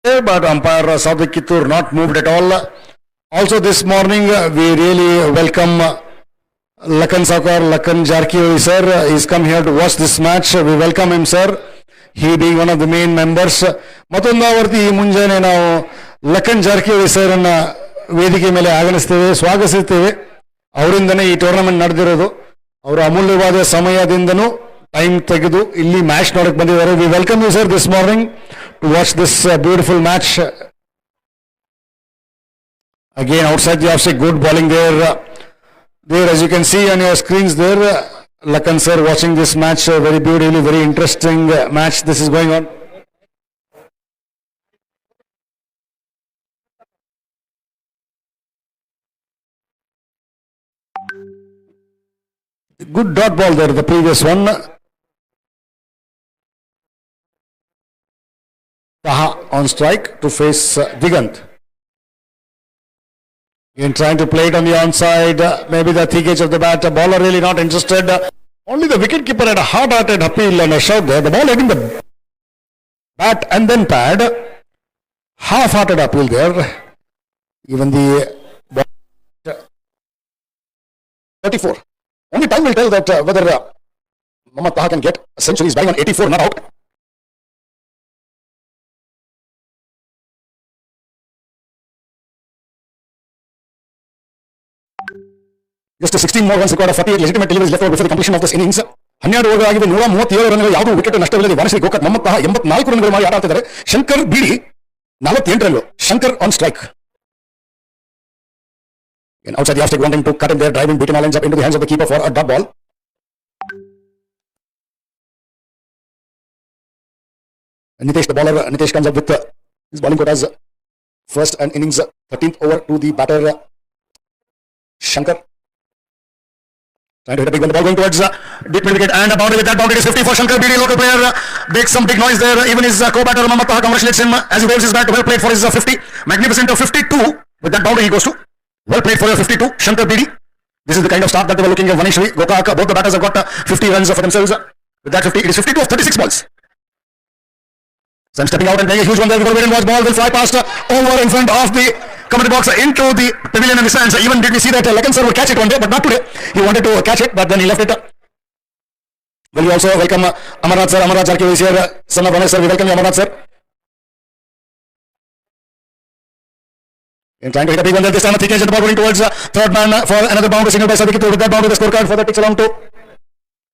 but umpire Sadik Kittur not moved at all. Also this morning we really welcome Lakan Saukar, Lakan Jarkihoyi sir. He's come here to watch this match. We welcome him sir. He being one of the main members. ಮತ್ತೊಂದಾವರ್ತಿ ಈ ಮುಂಜಾನೆ ನಾವು Lakhan Jarkiholi sir ಅನ್ನ ವೇದಿಕೆ ಮೇಲೆ ಆಗಮಿಸ್ತೇವೆ, ಸ್ವಾಗತಿಸುತ್ತೇವೆ. ಅವರಿಂದನೇ ಈ tournament ನಡೆದಿರೋದು. ಅವರು ಅಮೂಲ್ಯವಾದ ಸಮಯದಿಂದನೂ time ತೆಗೆದು ಇಲ್ಲಿ ಮ್ಯಾಚ್ ನೋಡಕ್ಕೆ ಬಂದಿದ್ದಾರೆ. We welcome you sir this morning to watch this beautiful match. Again outside the offside, good bowling there. There as you can see on your screens there, Lakan sir watching this match, very beautifully, very interesting match this is going on. Good dot ball there, the previous one. Taha on strike to face Digant. In trying to play it on the onside, maybe the thick edge of the bat, bowler really not interested. Only the wicket keeper had a hard-hearted appeal and a shot there. The ball hitting the bat and then pad. Half-hearted appeal there. Even the 34. Only time will tell that whether Mohammad Taha can get a century. He's batting on 84, not out. Just 16 more runs required of 48 legitimate deliveries left over before the completion of this innings. 12 over ಆಗಿದೆ, 137 ರನ್ಗಳು, ಯಾವುದೂ wicket ನಷ್ಟವಿಲ್ಲದೆ ವಾಣಿಶ್ರೀ ಗೋಕಾಕ್ ಮೊಹಮ್ಮದ್ ತಾಹಾ 84 ರನ್ಗಳು ಮಾಡಿ ಆಟ ಆಡ್ತಿದ್ದಾರೆ. Shankar BD 48 ರನ್ಗಳು. Shankar on strike. Outside the off-stick, wanting to cut in there, driving beaten all ends up into the hands of the keeper for a dot ball. Nitesh, the bowler, Nitesh comes up with his bowling quotas. First and innings 13th over to the batter Shankar. Trying to hit a big one, the ball going towards deep mid wicket and a boundary. With that boundary, it is 50 for Shankar Bidi, local player. Makes some big noise there. Even his co-batter Mohammad Taha congratulates him as he waves his bat. Well played for his 50. Magnificent of 52. With that boundary he goes to. Well played for your 52, Shankar Bidi. This is the kind of start that they were looking at. Vanishri, Gokak, both the batters have got 50 runs for themselves. With that 50, it is 52 of 36 balls. Sun stepping out and playing a huge one there before the wait and watch ball will fly past over in front of the commentary box into the pavilion in the stands. Even did we see that Lakan sir would catch it one day, but not today. He wanted to catch it, but then he left it. Will you also welcome Amarnath sir? Amarnath Jarkihoyi is here. Son of Ramesh sir, we welcome you, Amarnath sir. In trying to hit a big one there, this time a thick edge, the ball going towards third man for another boundary signal by Sadik Kittur. With that boundary, the scorecard for that takes along to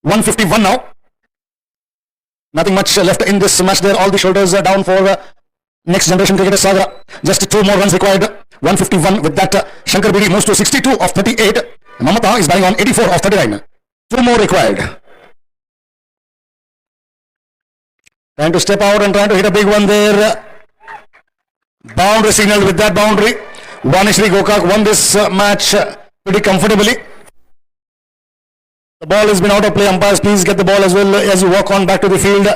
151 now. Nothing much left in this match there. All the shoulders are down for next generation cricketer Sagra. Just 2 more runs required. 151 with that. Shankar Bidi moves to 62 of 38. Mohammad Taha is batting on 84 of 39. 2 more required. Trying to step out and trying to hit a big one there. Boundary signal. With that boundary, Vanishri Gokak won this match pretty comfortably. The ball has been out of play. Umpires, please get the ball as well as you walk on back to the field.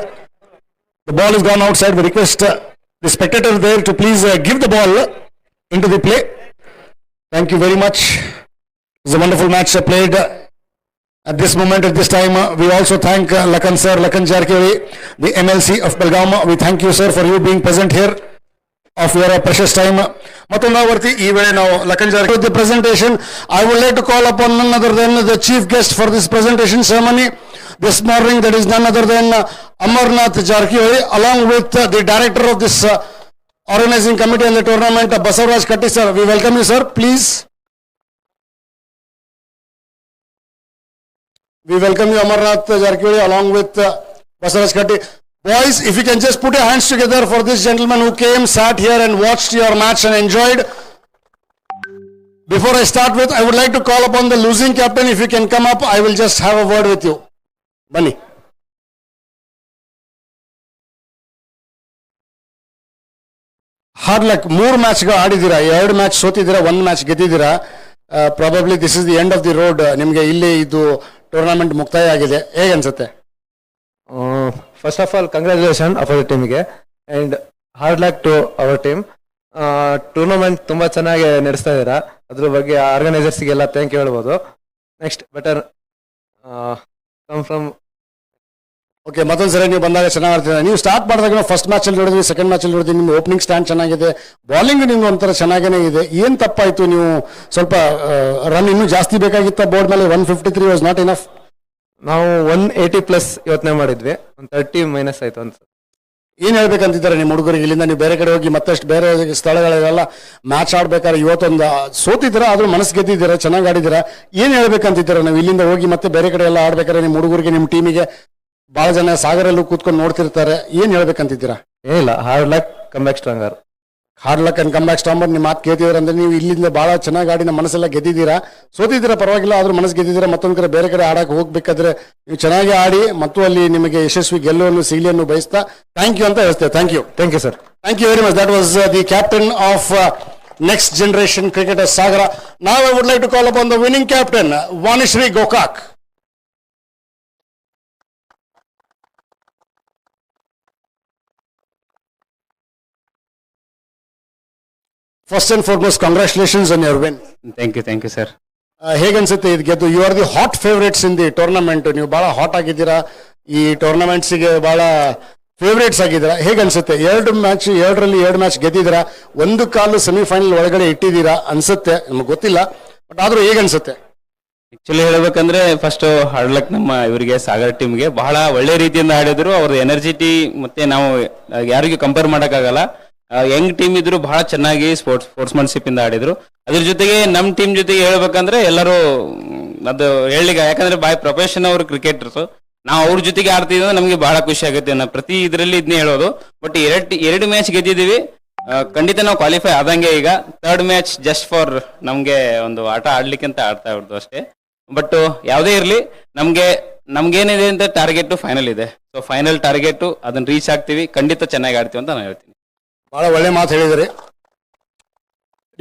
The ball has gone outside. We request the spectator there to please give the ball into the play. Thank you very much. It's a wonderful match played at this moment, at this time. We also thank Lakan sir, Lakan Jarkihoyi, the MLC of Belgaum. We thank you sir for you being present here of your precious time. Matundavarti, even now, Lakan Jarkihoyi, the presentation. I would like to call upon none other than the chief guest for this presentation ceremony this morning. That is none other than Amarnath Jarkihoyi, along with the director of this organizing committee and the tournament, Basavaraj Katti sir. We welcome you sir, please. We welcome you Amarnath Jarkihoyi along with Basavaraj Katti. Boys, if you can just put your hands together for this gentleman who came, sat here and watched your match and enjoyed. Before I start with, I would like to call upon the losing captain. If you can come up, I will just have a word with you. Bani. Hard luck. 3 match ಆಡಿದ್ದೀರಾ, 2 match ಸೋತಿದ್ದೀರಾ, 1 match ಗೆದ್ದಿದ್ದೀರಾ. Probably this is the end of the road. ನಿಮಗೆ ಇಲ್ಲಿ ಇದು tournament ಮುಕ್ತಾಯ ಆಗಿದೆ. ಹೇಗೆ ಅನ್ಸುತ್ತೆ? First of all, congratulations for the team and hard luck to our team. Tournament ತುಂಬಾ ಚೆನ್ನಾಗಿ ನಡೆಸ್ತಾ ಇದ್ದೀರಾ, ಅದ್ರ ಬಗ್ಗೆ ಆರ್ಗನೈಸರ್ಸ್ಗೆಲ್ಲ ಥ್ಯಾಂಕ್ ಯು ಹೇಳ್ಬೋದು. Next better come from okay, ಮತ್ತೊಂದು ಸರಿ ನೀವು ಬಂದಾಗ ಚೆನ್ನಾಗಿ ಆಡ್ತೀರಾ. ನೀವು ಸ್ಟಾರ್ಟ್ ಮಾಡಿದಾಗ ಫಸ್ಟ್ ಮ್ಯಾಚಲ್ಲಿ ನೋಡಿದ್ವಿ, ಸೆಕೆಂಡ್ ಮ್ಯಾಚಲ್ಲಿ ನೋಡಿದ್ವಿ, ನಿಮ್ಮ ಓಪನಿಂಗ್ ಸ್ಟ್ಯಾಂಡ್ ಚೆನ್ನಾಗಿದೆ, ಬಾಲಿಂಗ್ ನಿಮ್ಗೆ ಒಂಥರ ಚೆನ್ನಾಗೇ ಇದೆ. ಏನು ತಪ್ಪಾಯಿತು? ನೀವು ಸ್ವಲ್ಪ ರನ್ ಇನ್ನೂ ಜಾಸ್ತಿ ಬೇಕಾಗಿತ್ತ ಬೋರ್ಡ್ ಮೇಲೆ? 153 ವಾಸ್ ನಾಟ್ ಇನಫ್. ನಾವು 180+ ಯೋಚನೆ ಮಾಡಿದ್ವಿ, 30 ಮೈನಸ್ ಆಯ್ತು ಅಂತ. ಏನು ಹೇಳ್ಬೇಕಂತಿದ್ದಾರೆ ನಿಮ್ಮ ಹುಡುಗರಿಗೆ? ಇಲ್ಲಿಂದ ನೀವು ಬೇರೆ ಕಡೆ ಹೋಗಿ ಮತ್ತಷ್ಟು ಬೇರೆ ಸ್ಥಳಗಳೆಲ್ಲ ಮ್ಯಾಚ್ ಆಡ್ಬೇಕಾದ್ರೆ ಇವತ್ತೊಂದು ಸೋತಿದ್ದೀರಾ, ಆದ್ರೂ ಮನಸ್ಸು ಗೆದ್ದಿದ್ದೀರಾ, ಚೆನ್ನಾಗಿ ಆಡಿದ್ದೀರಾ. ಏನು ಹೇಳ್ಬೇಕಂತಿದ್ದೀರಾ? ನಾವು ಇಲ್ಲಿಂದ ಹೋಗಿ ಮತ್ತೆ ಬೇರೆ ಕಡೆ ಎಲ್ಲ ಆಡ್ಬೇಕಾದ್ರೆ ನಿಮ್ಮ ಹುಡುಗರಿಗೆ, ನಿಮ್ಮ ಟೀಮಿಗೆ ಬಹಳ ಜನ ಸಾಗರಲ್ಲೂ ಕೂತ್ಕೊಂಡು ನೋಡ್ತಿರ್ತಾರೆ, ಏನು ಹೇಳ್ಬೇಕಂತಿದ್ದೀರಾ? ಏನಿಲ್ಲ, hard luck, come back stronger. Hard luck and come back stronger. ನಿಮ್ಮ ಮಾತು ಕೇಳ್ತಿದ್ದೀರಾ ಅಂದ್ರೆ ನೀವು ಇಲ್ಲಿಂದ ಬಹಳ ಚೆನ್ನಾಗಿ ಆಡಿ ನಮ್ಮ ಮನಸ್ಸೆಲ್ಲ ಗೆದ್ದಿದ್ದೀರಾ. ಸೋತಿದ್ದೀರಾ ಪರವಾಗಿಲ್ಲ, ಆದ್ರೂ ಮನಸ್ಸು ಗೆದ್ದಿದ್ದೀರಾ. ಮತ್ತೊಂದು ಕಡೆ ಬೇರೆ ಕಡೆ ಆಡಕ್ಕೆ ಹೋಗ್ಬೇಕಾದ್ರೆ ನೀವು ಚೆನ್ನಾಗಿ ಆಡಿ ಮತ್ತು ಅಲ್ಲಿ ನಿಮಗೆ ಯಶಸ್ವಿ ಗೆಲ್ಲುವನ್ನು ಸಿಗಲಿ ಅನ್ನೋ ಬಯಸ್ತಾ ಥ್ಯಾಂಕ್ ಯು ಅಂತ ಹೇಳ್ತೇವೆ. Thank you. Thank you sir. Thank you very much. That was the captain of next generation cricketer Sagara. Now I would like to call upon the winning captain, Vanishri Gokak. First and foremost, congratulations on your win. Thank you sir. ಹೇಗನ್ಸುತ್ತೆ ಇದು ಗೆದ್ದು? You are the hot favourites in the tournament. ನೀವು ಬಹಳ hot ಆಗಿದ್ದೀರಾ, ಈ ಟೂರ್ನಮೆಂಟ್ಸಿಗೆ ಬಹಳ favourites ಆಗಿದ್ದೀರಾ. ಹೇಗನ್ಸುತ್ತೆ? 2 match ಗೆದ್ದಿದ್ದೀರಾ, 1 ಕಾಲು semifinal ಒಳಗಡೆ ಇಟ್ಟಿದ್ದೀರಾ ಅನ್ಸುತ್ತೆ, ನಮ್ಗೆ ಗೊತ್ತಿಲ್ಲ, ಬಟ್ ಆದ್ರೂ ಹೇಗನ್ಸುತ್ತೆ? ಆಕ್ಚುಲಿ ಹೇಳ್ಬೇಕಂದ್ರೆ ಫಸ್ಟ್ ಹಾರ್ಡ್ ಲಕ್ ನಮ್ಮ ಇವರಿಗೆ ಸಾಗರ್ ಟೀಮ್ಗೆ. ಬಹಳ ಒಳ್ಳೆ ರೀತಿಯಿಂದ ಆಡಿದ್ರು. ಅವ್ರ ಎನರ್ಜಿಟಿ ಮತ್ತೆ ನಾವು ಯಾರಿಗೂ ಕಂಪೇರ್ ಮಾಡೋಕ್ಕಾಗಲ್ಲ. ಯಂಗ್ ಟೀಮ್ ಇದ್ರು, ಬಹಳ ಚೆನ್ನಾಗಿ ಸ್ಪೋರ್ಟ್ಸ್ಮನ್ಶಿಪ್ ಇಂದ ಆಡಿದ್ರು. ಅದ್ರ ಜೊತೆಗೆ ನಮ್ಮ ಟೀಮ್ ಜೊತೆಗೆ ಹೇಳ್ಬೇಕಂದ್ರೆ ಎಲ್ಲರೂ ಅದು ಹೇಳಿಗ, ಯಾಕಂದ್ರೆ ಬೈ ಪ್ರೊಫೆಷನ್ ಅವರು ಕ್ರಿಕೆಟರ್ಸ್, ನಾವು ಅವ್ರ ಜೊತೆಗೆ ಆಡ್ತಿದ್ವಿ, ನಮಗೆ ಬಹಳ ಖುಷಿ ಆಗುತ್ತೆ. ನಾವು ಪ್ರತಿ ಇದರಲ್ಲಿ ಇದನ್ನೇ ಹೇಳೋದು. ಬಟ್ ಎರಡು ಮ್ಯಾಚ್ ಗೆದ್ದಿದ್ದೀವಿ, ಖಂಡಿತ ನಾವು ಕ್ವಾಲಿಫೈ ಆದಂಗೆ. ಈಗ 3rd ಮ್ಯಾಚ್ ಜಸ್ಟ್ ಫಾರ್ ನಮ್ಗೆ ಒಂದು ಆಟ ಆಡ್ಲಿಕ್ಕೆ ಅಂತ ಆಡ್ತಾ ಇರೋದು ಅಷ್ಟೇ. ಬಟ್ ಯಾವುದೇ ಇರಲಿ, ನಮ್ಗೇನಿದೆ ಅಂತ ಟಾರ್ಗೆಟ್ ಫೈನಲ್ ಇದೆ. ಸೊ ಫೈನಲ್ ಟಾರ್ಗೆಟ್ ಅದನ್ನ ರೀಚ್ ಆಗ್ತೀವಿ, ಖಂಡಿತ ಚೆನ್ನಾಗಿ ಆಡ್ತೀವಿ ಅಂತ ನಾನು ಹೇಳ್ತೀನಿ. ಬಹಳ ಒಳ್ಳೆ ಮಾತು ಹೇಳಿದ್ರಿ.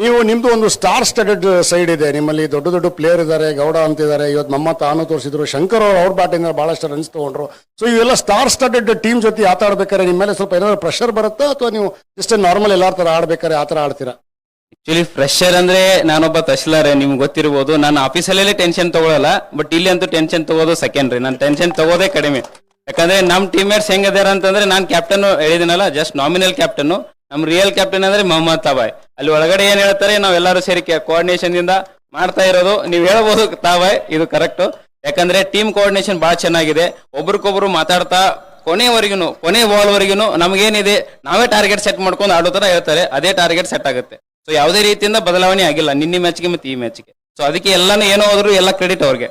ನೀವು ನಿಮ್ದು ಒಂದು ಸ್ಟಾರ್ ಸ್ಟಡೆಡ್ ಸೈಡ್ ಇದೆ, ನಿಮ್ಮಲ್ಲಿ ದೊಡ್ಡ ದೊಡ್ಡ ಪ್ಲೇಯರ್ ಇದ್ದಾರೆ, ಗೌಡ ಅಂತಿದ್ದಾರೆ, ಇವತ್ತು ಮಮ್ಮತ್ ಆನು ತೋರಿಸಿದ್ರು, ಶಂಕರ್ ಅವ್ರ ಬ್ಯಾಟಿಂದ ಬಹಳಷ್ಟು ರನ್ಸ್ ತಗೊಂಡ್ರು. ಸೊ ಇವೆಲ್ಲ ಸ್ಟಾರ್ ಸ್ಟಡೆಡ್ ಟೀಮ್ ಜೊತೆ ಆಟ ಆಡ್ಬೇಕಾದ್ರೆ ನಿಮ್ಮ ಮೇಲೆ ಸ್ವಲ್ಪ ಏನಾದ್ರು ಪ್ರೆಷರ್ ಬರುತ್ತಾ, ಅಥವಾ ನೀವು ಜಸ್ಟ್ ನಾರ್ಮಲ್ ಎಲ್ಲಾರ ತರ ಆಡ್ಬೇಕಾರೆ ಆ ತರ ಆಡ್ತೀರಾ? ಆಕ್ಚುಲಿ ಪ್ರೆಷರ್ ಅಂದ್ರೆ ನಾನೊಬ್ಬ ತಹಶೀಲ್ದಾರ್, ನಿಮ್ಗೆ ಗೊತ್ತಿರ್ಬೋದು. ನಾನು ಆಫೀಸಲ್ಲೇ ಟೆನ್ಷನ್ ತಗೊಳ್ಳಲ್ಲ, ಬಟ್ ಇಲ್ಲಿ ಅಂತೂ ಟೆನ್ಷನ್ ತಗೋದು ಸೆಕೆಂಡ್ರಿ. ನಾನು ಟೆನ್ಷನ್ ತಗೋದೇ ಕಡಿಮೆ. ಯಾಕಂದ್ರೆ ನಮ್ಮ ಟೀಮೇಟ್ಸ್ ಹೆಂಗದಾರ ಅಂತಂದ್ರೆ, ನಾನು ಕ್ಯಾಪ್ಟನ್ ಹೇಳಿದಿನಲ್ಲ, ಜಸ್ಟ್ ನಾಮಿನಲ್ ಕ್ಯಾಪ್ಟನ್. ನಮ್ ರಿಯಲ್ ಕ್ಯಾಪ್ಟನ್ ಅಂದ್ರೆ ಮೊಹಮ್ಮದ್ ತಾಬಾಯ್. ಅಲ್ಲಿ ಒಳಗಡೆ ಏನ್ ಹೇಳ್ತಾರೆ, ನಾವೆಲ್ಲರೂ ಸೇರಿ ಕೋಆರ್ಡಿನೇಷನ್ ಇಂದ ಮಾಡ್ತಾ ಇರೋದು. ನೀವ್ ಹೇಳ್ಬೋದು ತಾಬಾಯ್, ಇದು ಕರೆಕ್ಟ್. ಯಾಕಂದ್ರೆ ಟೀಮ್ ಕೋಆರ್ಡಿನೇಷನ್ ಬಹಳ ಚೆನ್ನಾಗಿದೆ. ಒಬ್ರಿಗೊಬ್ರು ಮಾತಾಡ್ತಾ ಕೊನೆ ಬಾಲ್ ವರೆಗೂ ನಮ್ಗೇನಿದೆ ನಾವೇ ಟಾರ್ಗೆಟ್ ಸೆಟ್ ಮಾಡ್ಕೊಂಡು ಆಡೋ ತರ ಹೇಳ್ತಾರೆ, ಅದೇ ಟಾರ್ಗೆಟ್ ಸೆಟ್ ಆಗುತ್ತೆ. ಸೊ ಯಾವುದೇ ರೀತಿಯಿಂದ ಬದಲಾವಣೆ ಆಗಿಲ್ಲ ನಿನ್ನೆ ಮ್ಯಾಚ್ಗೆ ಮತ್ತೆ ಈ ಮ್ಯಾಚ್ಗೆ. ಸೊ ಅದಕ್ಕೆ ಎಲ್ಲಾನು ಏನೋ ಹೋದ್ರು ಎಲ್ಲ ಕ್ರೆಡಿಟ್ ಅವ್ರಿಗೆ.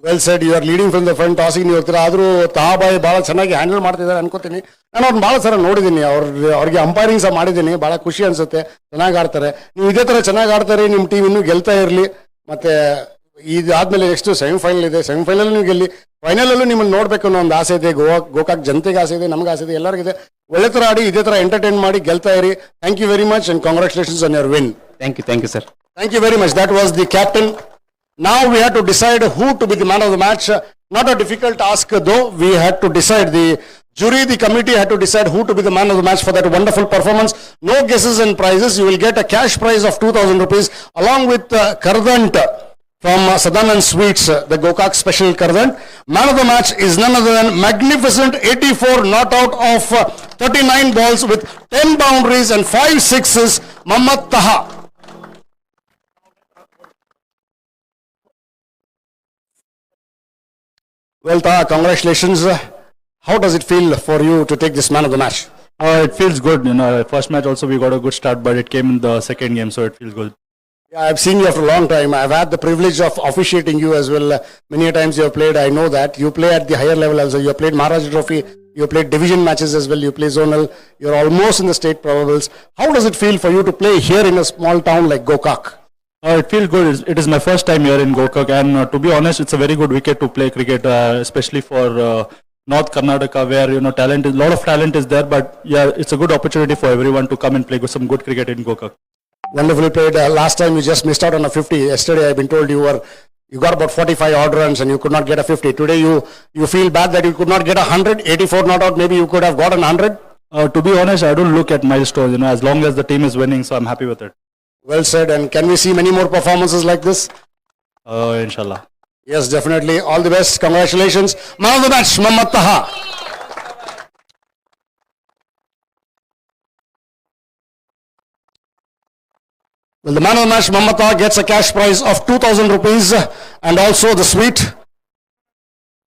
Well said. You are leading from the front, ಟಾಸಿಗೆ ನೀವು ಹೋಗ್ತೀರಾ. ಆದ್ರೂ ತಾಬಾಯ್ ಬಹಳ ಚೆನ್ನಾಗಿ ಹ್ಯಾಂಡಲ್ ಮಾಡ್ತಿದ್ದಾರೆ ಅನ್ಕೋತೀನಿ. ನಾನು ಅವ್ರನ್ನ ಬಹಳ ಸಲ ನೋಡಿದ್ದೀನಿ, ಅವ್ರಿಗೆ ಅಂಪೈರಿಂಗ್ ಸಹ ಮಾಡಿದ್ದೀನಿ. ಬಹಳ ಖುಷಿ ಅನ್ಸುತ್ತೆ, ಚೆನ್ನಾಗಿ ಆಡ್ತಾರೆ. ನೀವು ಇದೇ ತರ ಚೆನ್ನಾಗಿ ಆಡ್ತಾರೆ, ನಿಮ್ಮ ಟೀಮ್ ಇನ್ನೂ ಗೆಲ್ತಾ ಇರಲಿ. ಮತ್ತೆ ಇದಾದ್ಮೇಲೆ ನೆಕ್ಸ್ಟ್ ಸೆಮಿಫೈನಲ್ ಇದೆ, ಸೆಮಿಫೈನಲ್ ನೀವು ಗೆಲ್ಲಿ, ಫೈನಲಲ್ಲೂ ನಿಮ್ಮನ್ನು ನೋಡ್ಬೇಕು ಅನ್ನೋ ಒಂದು ಆಸೆ ಇದೆ. ಗೋಕಾಕ್ ಜನತೆಗೆ ಆಸೆ ಇದೆ, ನಮ್ಗೆ ಆಸೆ ಇದೆ, ಎಲ್ಲರಿಗಿದೆ. ಒಳ್ಳೆ ತರ ಆಡಿ, ಇದೇ ತರ ಎಂಟರ್ಟೈನ್ ಮಾಡಿ ಗೆಲ್ತಾ ಇರಿ. Thank you very much and congratulations on your win. Thank you sir. Thank you very much. That was the captain. Now we have to decide who to be the man of the match. Not a difficult task though. We had to decide. The jury, the committee had to decide who to be the man of the match for that wonderful performance. No guesses and prizes. You will get a cash prize of 2,000 rupees along with Kardant from Sadanand Sweets, the Gokak special Kardant. Man of the match is none other than magnificent 84 not out of 39 balls with 10 boundaries and 5 sixes, Mohammad Taha. Well, Taha, congratulations. How does it feel for you to take this man of the match? It feels good. First match also we got a good start, but it came in the second game, so it feels good. Yeah, I've seen you after a long time. I've had the privilege of officiating you as well. Many a times you have played. I know that you play at the higher level also. You have played Maharaj Trophy. You have played division matches as well. You play zonal. You're almost in the state probables. How does it feel for you to play here in a small town like Gokak? It feels good. It is my first time here in Gokak, and to be honest, it's a very good wicket to play cricket, especially for North Karnataka, where talent, a lot of talent is there. But yeah, it's a good opportunity for everyone to come and play some good cricket in Gokak. Wonderfully played. Last time you just missed out on a 50. Yesterday I've been told you got about 45 odd runs and you could not get a 50. Today you feel bad that you could not get 100. 84 not out. Maybe you could have gotten 100. To be honest, I don't look at milestones. As long as the team is winning, so I'm happy with it. Well said. And can we see many more performances like this? Inshallah. Yes, definitely. All the best. Congratulations. Man of the match, Mohammad Taha. Well, the man of the match, Mamata, gets a cash prize of 2,000 rupees and also the sweet